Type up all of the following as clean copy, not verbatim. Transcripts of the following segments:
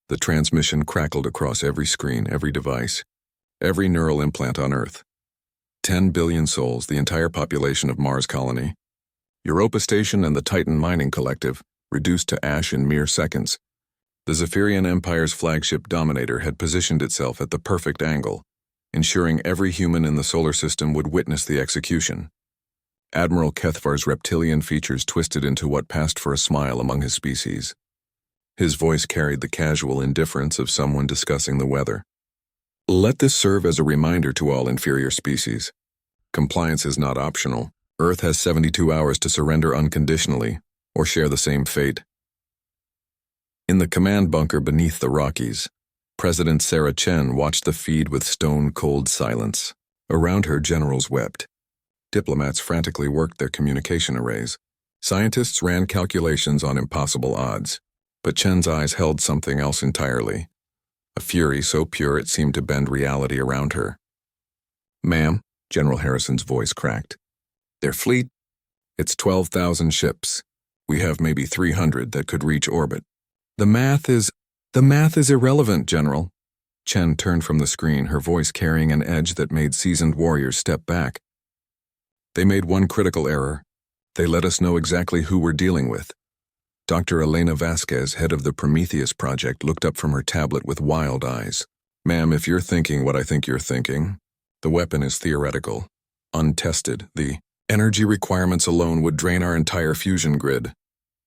The transmission crackled across every screen, every device, every neural implant on Earth. 10 billion souls, the entire population of Mars colony. Europa Station and the Titan Mining Collective, reduced to ash in mere seconds. The Zephyrian Empire's flagship Dominator had positioned itself at the perfect angle, ensuring every human in the solar system would witness the execution. Admiral Kethvar's reptilian features twisted into what passed for a smile among his species. His voice carried the casual indifference of someone discussing the weather. Let this serve as a reminder to all inferior species. Compliance is not optional. Earth has 72 hours to surrender unconditionally, or share the same fate. In the command bunker beneath the Rockies, President Sarah Chen watched the feed with stone-cold silence. Around her, generals wept. Diplomats frantically worked their communication arrays. Scientists ran calculations on impossible odds. But Chen's eyes held something else entirely. A fury so pure it seemed to bend reality around her. "Ma'am," General Harrison's voice cracked. "Their fleet? It's 12,000 ships. We have maybe 300 that could reach orbit." The math is irrelevant, General." Chen turned from the screen, her voice carrying an edge that made seasoned warriors step back. "They made one critical error. They let us know exactly who we're dealing with." Dr. Elena Vasquez, head of the Prometheus project, looked up from her tablet with wild eyes. "Ma'am, if you're thinking what I think you're thinking, the weapon is theoretical, untested. The energy requirements alone would drain our entire fusion grid."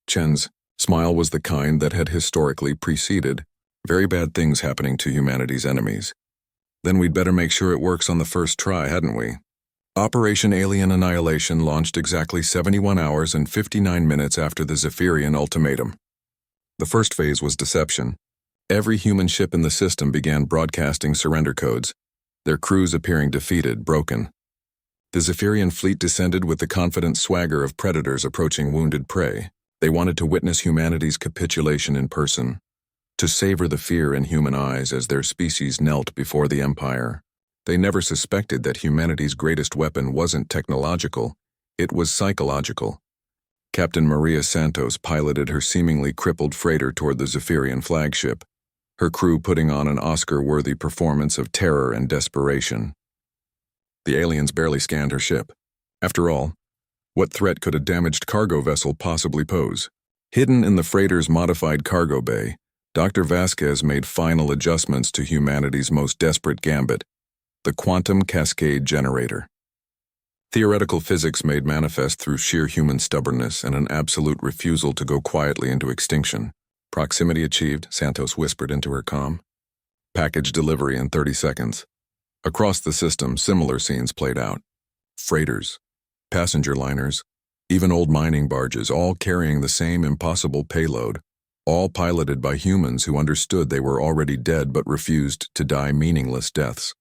Chen's smile was the kind that had historically preceded very bad things happening to humanity's enemies. "Then we'd better make sure it works on the first try, hadn't we?" Operation Alien Annihilation launched exactly 71 hours and 59 minutes after the Zephyrian ultimatum. The first phase was deception. Every human ship in the system began broadcasting surrender codes, their crews appearing defeated, broken. The Zephyrian fleet descended with the confident swagger of predators approaching wounded prey. They wanted to witness humanity's capitulation in person, to savor the fear in human eyes as their species knelt before the Empire. They never suspected that humanity's greatest weapon wasn't technological, it was psychological. Captain Maria Santos piloted her seemingly crippled freighter toward the Zephyrian flagship, her crew putting on an Oscar-worthy performance of terror and desperation. The aliens barely scanned her ship. After all, what threat could a damaged cargo vessel possibly pose? Hidden in the freighter's modified cargo bay, Dr. Vasquez made final adjustments to humanity's most desperate gambit, the quantum cascade generator. Theoretical physics made manifest through sheer human stubbornness and an absolute refusal to go quietly into extinction. "Proximity achieved," Santos whispered into her comm. "Package delivery in 30 seconds. Across the system, similar scenes played out. Freighters, passenger liners, even old mining barges, all carrying the same impossible payload, all piloted by humans who understood they were already dead but refused to die meaningless deaths.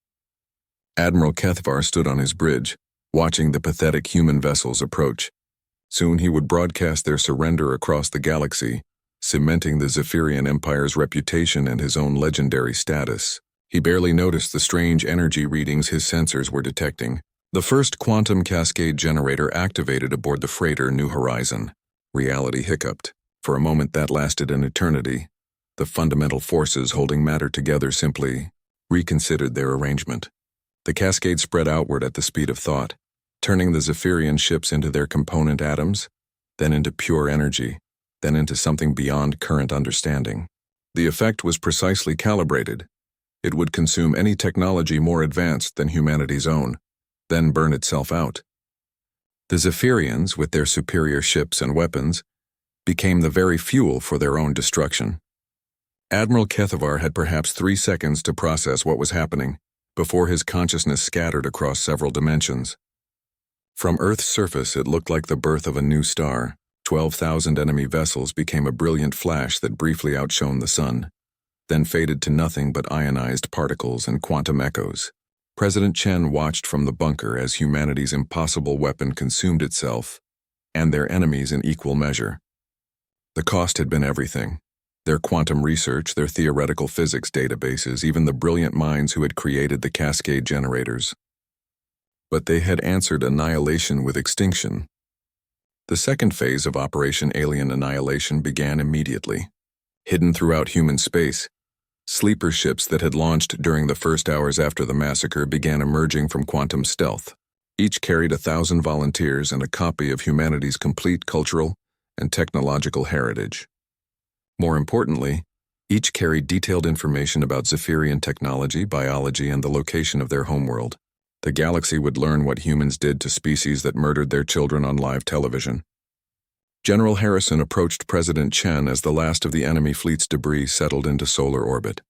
Admiral Kethvar stood on his bridge, watching the pathetic human vessels approach. Soon he would broadcast their surrender across the galaxy, cementing the Zephyrian Empire's reputation and his own legendary status. He barely noticed the strange energy readings his sensors were detecting. The first quantum cascade generator activated aboard the freighter New Horizon. Reality hiccuped. For a moment that lasted an eternity. The fundamental forces holding matter together simply reconsidered their arrangement. The cascade spread outward at the speed of thought, turning the Zephyrian ships into their component atoms, then into pure energy, then into something beyond current understanding. The effect was precisely calibrated. It would consume any technology more advanced than humanity's own, then burn itself out. The Zephyrians, with their superior ships and weapons, became the very fuel for their own destruction. Admiral Kethvar had perhaps 3 seconds to process what was happening, before his consciousness scattered across several dimensions. From Earth's surface, it looked like the birth of a new star. 12,000 enemy vessels became a brilliant flash that briefly outshone the sun, then faded to nothing but ionized particles and quantum echoes. President Chen watched from the bunker as humanity's impossible weapon consumed itself, and their enemies in equal measure. The cost had been everything. Their quantum research, their theoretical physics databases, even the brilliant minds who had created the cascade generators. But they had answered annihilation with extinction. The second phase of Operation Alien Annihilation began immediately. Hidden throughout human space, Sleeper ships that had launched during the first hours after the massacre began emerging from quantum stealth. Each carried 1,000 volunteers and a copy of humanity's complete cultural and technological heritage. More importantly, each carried detailed information about Zephyrian technology, biology, and the location of their homeworld. The galaxy would learn what humans did to species that murdered their children on live television. General Harrison approached President Chen as the last of the enemy fleet's debris settled into solar orbit.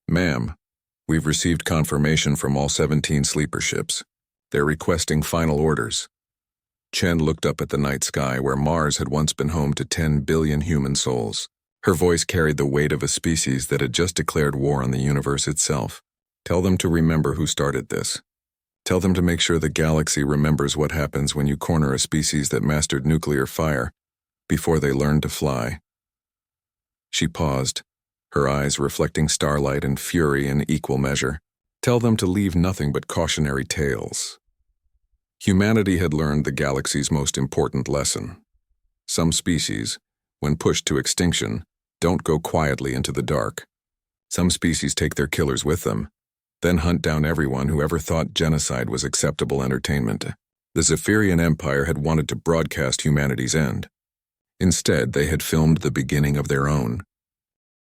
"Ma'am, we've received confirmation from all 17 sleeper ships. They're requesting final orders." Chen looked up at the night sky where Mars had once been home to 10 billion human souls. Her voice carried the weight of a species that had just declared war on the universe itself. "Tell them to remember who started this. Tell them to make sure the galaxy remembers what happens when you corner a species that mastered nuclear fire before they learned to fly." She paused, her eyes reflecting starlight and fury in equal measure. "Tell them to leave nothing but cautionary tales." Humanity had learned the galaxy's most important lesson. Some species, when pushed to extinction, don't go quietly into the dark. Some species take their killers with them, then hunt down everyone who ever thought genocide was acceptable entertainment. The Zephyrian Empire had wanted to broadcast humanity's end. Instead, they had filmed the beginning of their own.